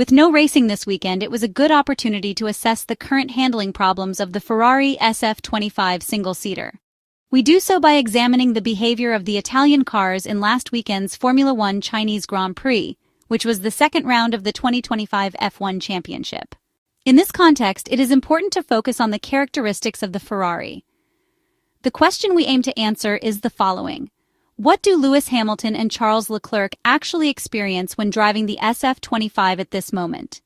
With no racing this weekend, it was a good opportunity to assess the current handling problems of the Ferrari SF25 single-seater. We do so by examining the behavior of the Italian cars in last weekend's Formula One Chinese Grand Prix, which was the second round of the 2025 F1 Championship. In this context, it is important to focus on the characteristics of the Ferrari. The question we aim to answer is the following. What do Lewis Hamilton and Charles Leclerc actually experience when driving the SF25 at this moment?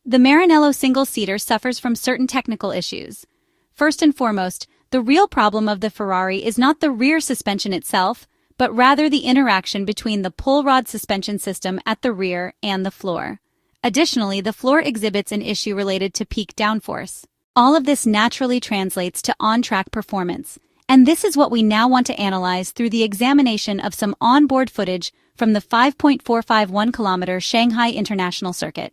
The Maranello single-seater suffers from certain technical issues. First and foremost, the real problem of the Ferrari is not the rear suspension itself, but rather the interaction between the pull rod suspension system at the rear and the floor. Additionally, the floor exhibits an issue related to peak downforce. All of this naturally translates to on-track performance, and this is what we now want to analyze through the examination of some onboard footage from the 5.451-kilometer Shanghai International Circuit.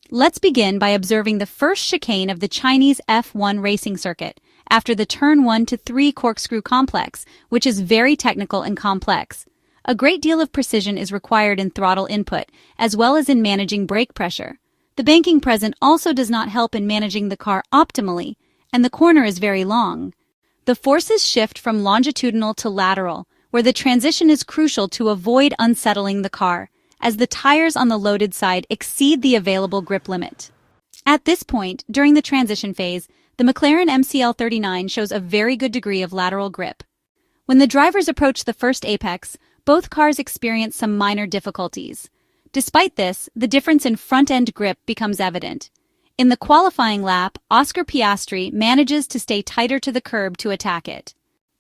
Let's begin by observing the first chicane of the Chinese F1 racing circuit after the turn 1 to 3 corkscrew complex, which is very technical and complex. A great deal of precision is required in throttle input, as well as in managing brake pressure. The banking present also does not help in managing the car optimally, and the corner is very long. The forces shift from longitudinal to lateral, where the transition is crucial to avoid unsettling the car, as the tires on the loaded side exceed the available grip limit. At this point, during the transition phase, the McLaren MCL39 shows a very good degree of lateral grip. When the drivers approach the first apex, both cars experience some minor difficulties. Despite this, the difference in front-end grip becomes evident. In the qualifying lap, Oscar Piastri manages to stay tighter to the curb to attack it.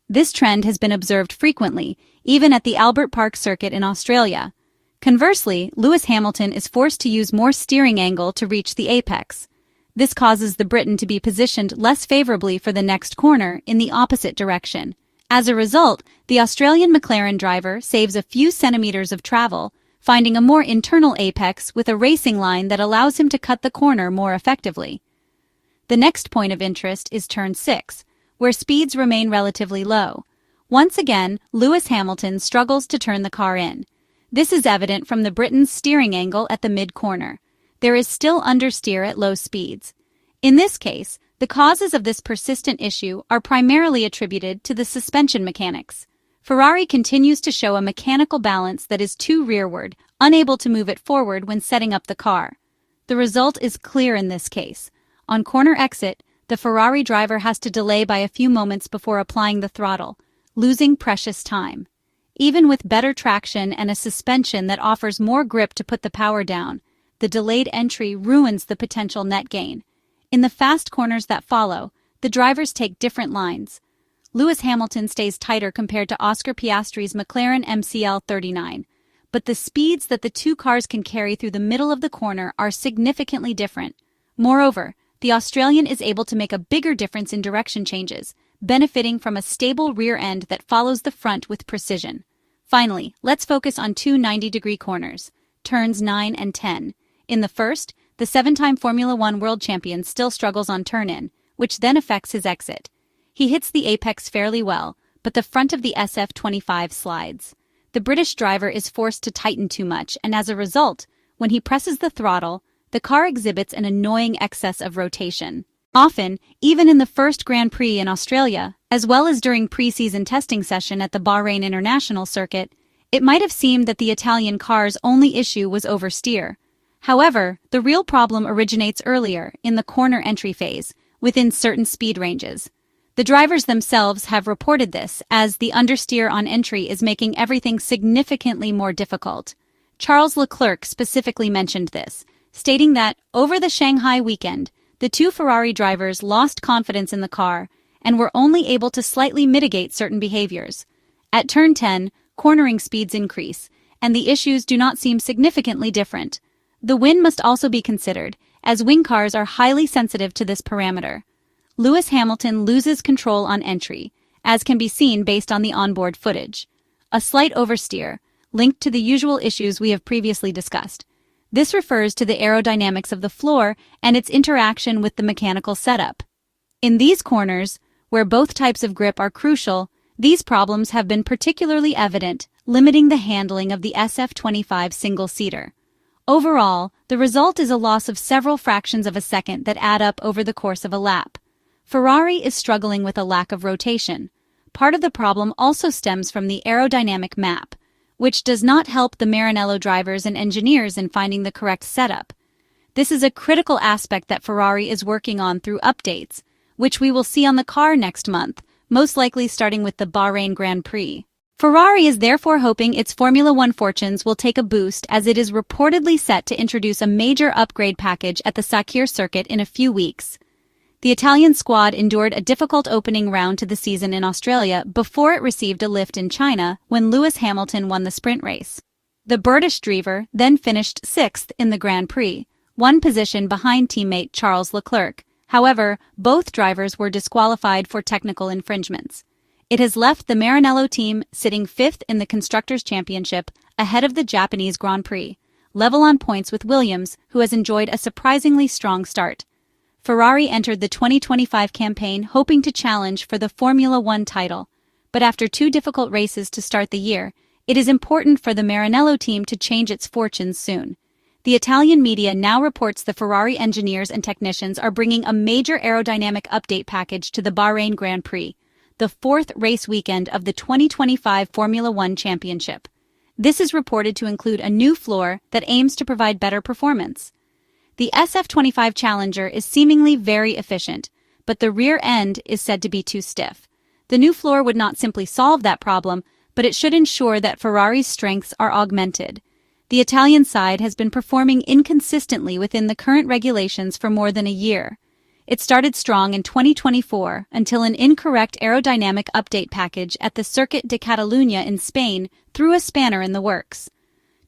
This trend has been observed frequently, even at the Albert Park circuit in Australia. Conversely, Lewis Hamilton is forced to use more steering angle to reach the apex. This causes the Briton to be positioned less favorably for the next corner in the opposite direction. As a result, the Australian McLaren driver saves a few centimeters of travel, finding a more internal apex with a racing line that allows him to cut the corner more effectively. The next point of interest is turn 6, where speeds remain relatively low. Once again, Lewis Hamilton struggles to turn the car in. This is evident from the Briton's steering angle at the mid-corner. There is still understeer at low speeds. In this case, the causes of this persistent issue are primarily attributed to the suspension mechanics. Ferrari continues to show a mechanical balance that is too rearward, unable to move it forward when setting up the car. The result is clear in this case. On corner exit, the Ferrari driver has to delay by a few moments before applying the throttle, losing precious time. Even with better traction and a suspension that offers more grip to put the power down, the delayed entry ruins the potential net gain. In the fast corners that follow, the drivers take different lines. Lewis Hamilton stays tighter compared to Oscar Piastri's McLaren MCL39, but the speeds that the two cars can carry through the middle of the corner are significantly different. Moreover, the Australian is able to make a bigger difference in direction changes, benefiting from a stable rear end that follows the front with precision. Finally, let's focus on two 90-degree corners, turns 9 and 10. In the first, the 7-time Formula One world champion still struggles on turn-in, which then affects his exit. He hits the apex fairly well, but the front of the SF25 slides. The British driver is forced to tighten too much, and as a result, when he presses the throttle, the car exhibits an annoying excess of rotation. Often, even in the first Grand Prix in Australia, as well as during pre-season testing session at the Bahrain International Circuit, it might have seemed that the Italian car's only issue was oversteer. However, the real problem originates earlier, in the corner entry phase, within certain speed ranges. The drivers themselves have reported this, as the understeer on entry is making everything significantly more difficult. Charles Leclerc specifically mentioned this, stating that, over the Shanghai weekend, the two Ferrari drivers lost confidence in the car and were only able to slightly mitigate certain behaviors. At turn 10, cornering speeds increase, and the issues do not seem significantly different. The wind must also be considered, as wing cars are highly sensitive to this parameter. Lewis Hamilton loses control on entry, as can be seen based on the onboard footage. A slight oversteer, linked to the usual issues we have previously discussed. This refers to the aerodynamics of the floor and its interaction with the mechanical setup. In these corners, where both types of grip are crucial, these problems have been particularly evident, limiting the handling of the SF25 single-seater. Overall, the result is a loss of several fractions of a second that add up over the course of a lap. Ferrari is struggling with a lack of rotation. Part of the problem also stems from the aerodynamic map, which does not help the Maranello drivers and engineers in finding the correct setup. This is a critical aspect that Ferrari is working on through updates, which we will see on the car next month, most likely starting with the Bahrain Grand Prix. Ferrari is therefore hoping its Formula One fortunes will take a boost as it is reportedly set to introduce a major upgrade package at the Scuderia circuit in a few weeks. The Italian squad endured a difficult opening round to the season in Australia before it received a lift in China when Lewis Hamilton won the sprint race. The British driver then finished sixth in the Grand Prix, one position behind teammate Charles Leclerc. However, both drivers were disqualified for technical infringements. It has left the Maranello team sitting fifth in the Constructors' Championship ahead of the Japanese Grand Prix, level on points with Williams, who has enjoyed a surprisingly strong start. Ferrari entered the 2025 campaign hoping to challenge for the Formula One title, but after two difficult races to start the year, it is important for the Maranello team to change its fortunes soon. The Italian media now reports the Ferrari engineers and technicians are bringing a major aerodynamic update package to the Bahrain Grand Prix, the fourth race weekend of the 2025 Formula One Championship. This is reported to include a new floor that aims to provide better performance. The SF25 Challenger is seemingly very efficient, but the rear end is said to be too stiff. The new floor would not simply solve that problem, but it should ensure that Ferrari's strengths are augmented. The Italian side has been performing inconsistently within the current regulations for more than a year. It started strong in 2024 until an incorrect aerodynamic update package at the Circuit de Catalunya in Spain threw a spanner in the works.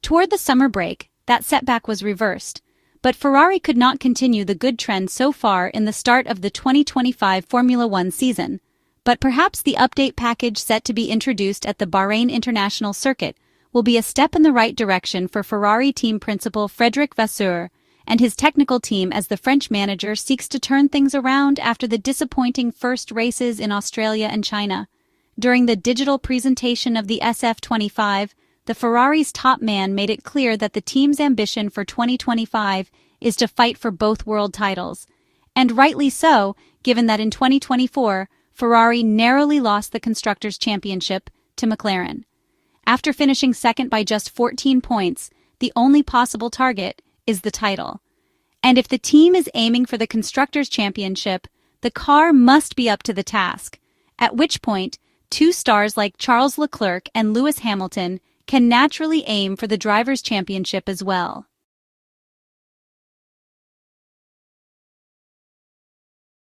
Toward the summer break, that setback was reversed, but Ferrari could not continue the good trend so far in the start of the 2025 Formula One season. But perhaps the update package set to be introduced at the Bahrain International Circuit will be a step in the right direction for Ferrari team principal Frédéric Vasseur and his technical team as the French manager seeks to turn things around after the disappointing first races in Australia and China. During the digital presentation of the SF25, the Ferrari's top man made it clear that the team's ambition for 2025 is to fight for both world titles. And rightly so, given that in 2024, Ferrari narrowly lost the Constructors' Championship to McLaren. After finishing second by just 14 points, the only possible target is the title. And if the team is aiming for the Constructors' Championship, the car must be up to the task, at which point, two stars like Charles Leclerc and Lewis Hamilton can naturally aim for the Drivers' Championship as well.